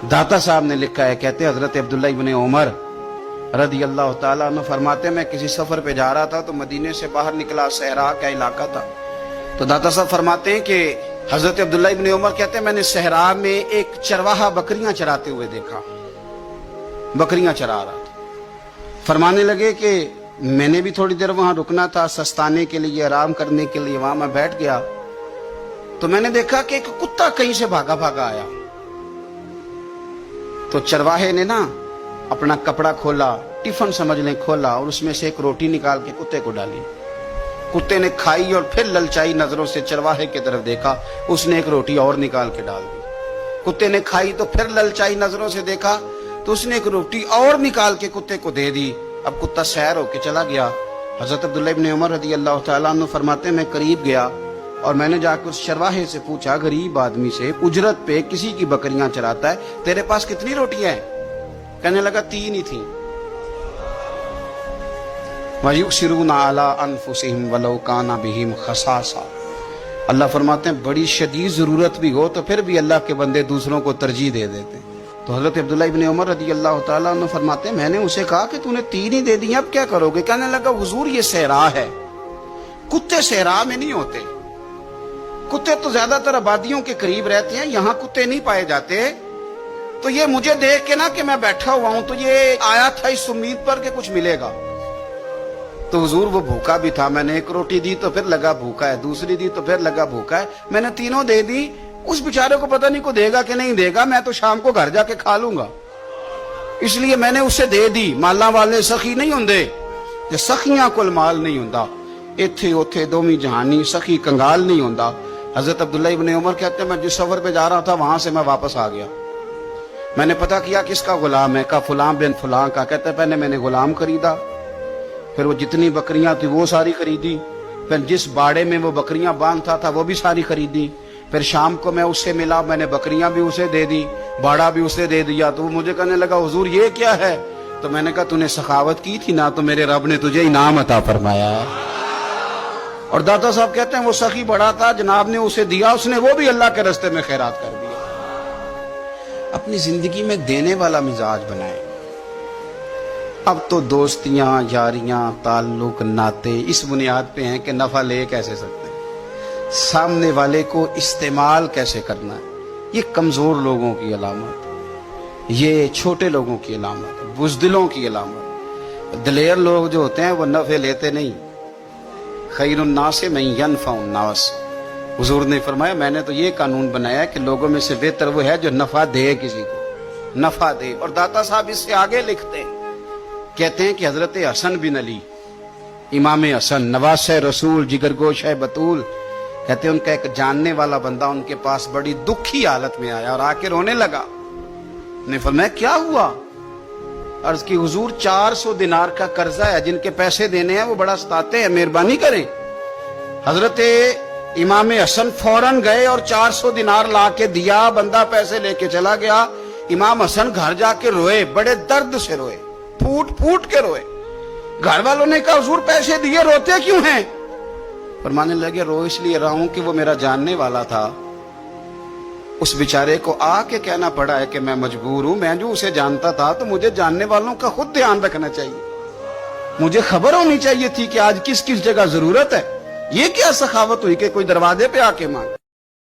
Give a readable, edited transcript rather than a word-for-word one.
दाता साहब ने लिखा है, कहते हजरत अब्दुल्ला इब्न उमर रदी अल्लाह ताला अन्हु फरमाते, मैं किसी सफर पे जा रहा था तो मदीने से बाहर निकला, सहरा का इलाका था। तो दाता साहब फरमाते हैं कि हजरत अब्दुल्ला इब्न उमर कहते हैं मैंने सहरा में एक चरवाहा बकरियां चराते हुए देखा, बकरियां चरा रहा था। फरमाने लगे कि मैंने भी थोड़ी देर वहां रुकना था, सस्ताने के लिए, आराम करने के लिए। वहां मैं बैठ गया तो मैंने देखा कि एक कुत्ता कहीं से भागा भागा आया। तो चरवाहे ने ना अपना कपड़ा खोला, टिफिन समझ लें खोला, और उसमें से एक रोटी निकाल के कुत्ते को डाली। कुत्ते ने खाई और फिर ललचाई नजरों से चरवाहे की तरफ देखा, उसने एक रोटी और निकाल के डाल दी। कुत्ते ने खाई तो फिर ललचाई नजरों से देखा तो उसने एक रोटी और निकाल के कुत्ते को दे दी। अब कुत्ता सैर होके चला गया। हजरत अब्दुल्ला इब्न उमर रज़ी अल्लाह तआला अन्हु फरमाते, मैं करीब गया और मैंने जाकर उस चरवाहे से पूछा, गरीब आदमी से, उजरत पे किसी की बकरियां चराता है, तेरे पास कितनी रोटियां हैं? कहने लगा 3 ही थी। वयुसिरूना अला अनफुसिहिम वलौ काना बिहिम खसासा। अल्लाह फरमाते हैं बड़ी शदीद जरूरत भी हो तो फिर भी अल्लाह के बंदे दूसरों को तरजीह दे देते हैं। तो हजरत अब्दुल्ला इब्न उमर रज़ी अल्लाह तआला अन्हु फरमाते हैं, मैंने उसे कहा कि तूने 3 ही दे दी, अब क्या करोगे? कहने लगा, हुजूर ये सहरा है, कुत्ते सहरा में नहीं होते, कुत्ते तो ज्यादातर आबादियों के करीब रहते हैं, यहाँ कुत्ते नहीं पाए जाते। तो ये मुझे देख के ना कि मैं बैठा हुआ हूं तो ये आया था इस उम्मीद पर कि कुछ मिलेगा। तो हुजूर वो भूखा भी था, मैंने एक रोटी दी तो फिर लगा भूखा है, दूसरी दी तो फिर लगा भूखा है, मैंने 3 दे दी। उस बेचारे को पता नहीं को देगा कि नहीं देगा, मैं तो शाम को घर जाके खा लूंगा, इसलिए मैंने उसे दे दी। माला वाले सखी नहीं होंगे, जे सखियां कोल माल नहीं होंदा, इत्थे उथे दोवी जहानी सखी कंगाल नहीं होंदा। हजरत अब्दुल्ला इब्न उमर कहते हैं मैं जिस सफर पे जा रहा था वहां से मैं वापस आ गया। मैंने पता किया किसका गुलाम है, का फुलां बिन फुलां का। कहते हैं पहले मैंने गुलाम खरीदा, फिर वो जितनी बकरियां थी वो सारी खरीदी, फिर जिस बाड़े में वो बकरियां बांधता था वो भी सारी खरीदी। फिर शाम को मैं उससे मिला, मैंने बकरियां भी उसे दे दी, बाड़ा भी उसे दे दिया। तो वो मुझे कहने लगा, हुजूर ये क्या है? तो मैंने कहा तूने सखावत की थी ना, तो मेरे रब ने तुझे इनाम अता फरमाया। और दाता साहब कहते हैं वो सखी बड़ा था, जनाब ने उसे दिया, उसने वो भी अल्लाह के रास्ते में खैरात कर दिया। अपनी जिंदगी में देने वाला मिजाज बनाए। अब तो दोस्तियां, यारियां, ताल्लुक, नाते इस बुनियाद पे हैं कि नफा ले कैसे सकते हैं, सामने वाले को इस्तेमाल कैसे करना है। ये कमजोर लोगों की अलामत, ये छोटे लोगों की अलामत, बुज़दिलों की अलामत। दिलेर लोग जो होते हैं वो नफे लेते नहीं। खैरुन नास मन यनफउन नास। हुजूर ने फरमाया मैंने तो ये कानून बनाया कि लोगों में से बेहतर वो है जो नफा दे, किसी को नफा दे। और दाता साहब इससे आगे लिखते हैं, कहते हैं कि हजरत हसन बिन अली, इमाम हसन, नवासे रसूल, जिगरगोश है बतूल, कहते हैं उनका एक जानने वाला बंदा उनके पास बड़ी दुखी हालत में आया और आके रोने लगा। ने फरमाया क्या हुआ? अर्ज की, हुजूर 400 दिनार का कर्जा है, जिनके पैसे देने हैं वो बड़ा सताते हैं, मेहरबानी करें। हजरत इमाम हसन फौरन गए और 400 दिनार ला के दिया, बंदा पैसे लेके चला गया। इमाम हसन घर जाके रोए, बड़े दर्द से रोए, फूट फूट के रोए। घर वालों ने कहा हुजूर पैसे दिए, रोते क्यों हैं? फरमाने लगे रो इसलिए रहा हूं कि वो मेरा जानने वाला था, उस बेचारे को आके कहना पड़ा है कि मैं मजबूर हूं। मैं जो उसे जानता था तो मुझे जानने वालों का खुद ध्यान रखना चाहिए, मुझे खबर होनी चाहिए थी कि आज किस किस जगह जरूरत है। ये क्या सखावत हुई कि कोई दरवाजे पे आके मांगे।